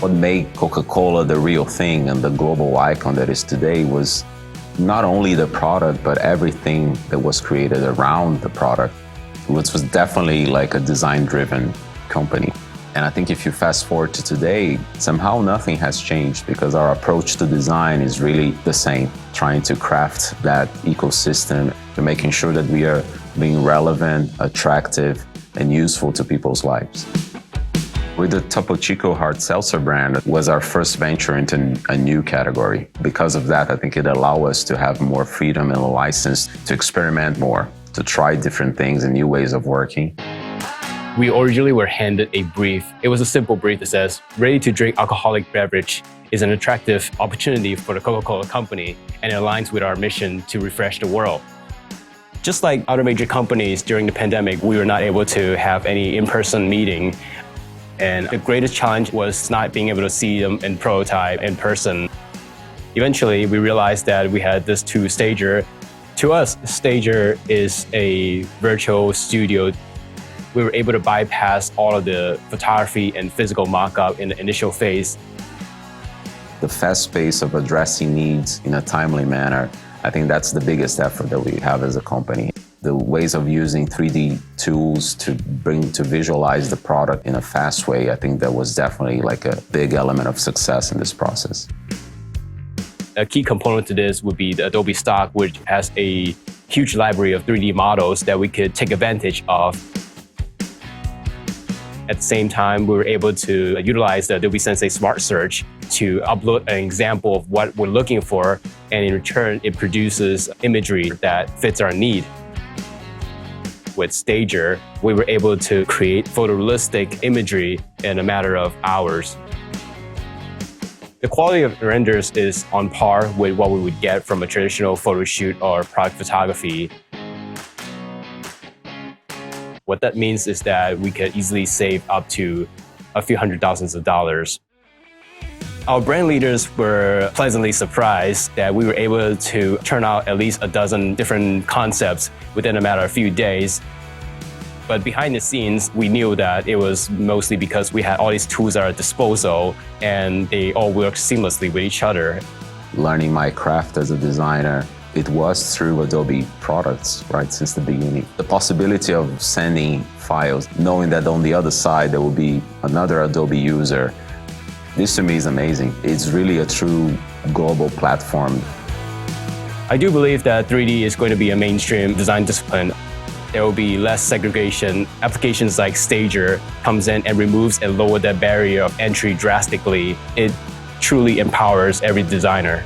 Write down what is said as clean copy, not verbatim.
What made Coca-Cola the real thing and the global icon that is today was not only the product, but everything that was created around the product, which was definitely like a design-driven company. And I think if you fast forward to today, somehow nothing has changed because our approach to design is really the same, trying to craft that ecosystem and making sure that we are being relevant, attractive, and useful to people's lives. With the Topo Chico hard seltzer brand, it was our first venture into a new category. Because of that, I think it allowed us to have more freedom and a license to experiment more, to try different things and new ways of working. We originally were handed a brief. It was a simple brief that says, ready-to-drink alcoholic beverage is an attractive opportunity for the Coca-Cola company, and it aligns with our mission to refresh the world. Just like other major companies during the pandemic, we were not able to have any in-person meeting. And the greatest challenge was not being able to see them in prototype in person. Eventually, we realized that we had this two-stager. To us, Stager is a virtual studio. We were able to bypass all of the photography and physical mock-up in the initial phase. The fast pace of addressing needs in a timely manner, I think that's the biggest effort that we have as a company. The ways of using 3D tools to visualize the product in a fast way, I think that was definitely like a big element of success in this process. A key component to this would be the Adobe stock, which has a huge library of 3D models that we could take advantage of. At the same time, we were able to utilize the Adobe Sensei Smart Search to upload an example of what we're looking for, and in return, it produces imagery that fits our need. With Stager, we were able to create photorealistic imagery in a matter of hours. The quality of renders is on par with what we would get from a traditional photo shoot or product photography. What that means is that we could easily save up to a few $100,000s. Our brand leaders were pleasantly surprised that we were able to turn out at least a dozen different concepts within a matter of a few days. But behind the scenes, we knew that it was mostly because we had all these tools at our disposal and they all worked seamlessly with each other. Learning my craft as a designer, it was through Adobe products, right, since the beginning. The possibility of sending files, knowing that on the other side there will be another Adobe user, this to me is amazing. It's really a true global platform. I do believe that 3D is going to be a mainstream design discipline. There will be less segregation. Applications like Stager comes in and removes and lowers that barrier of entry drastically. It truly empowers every designer.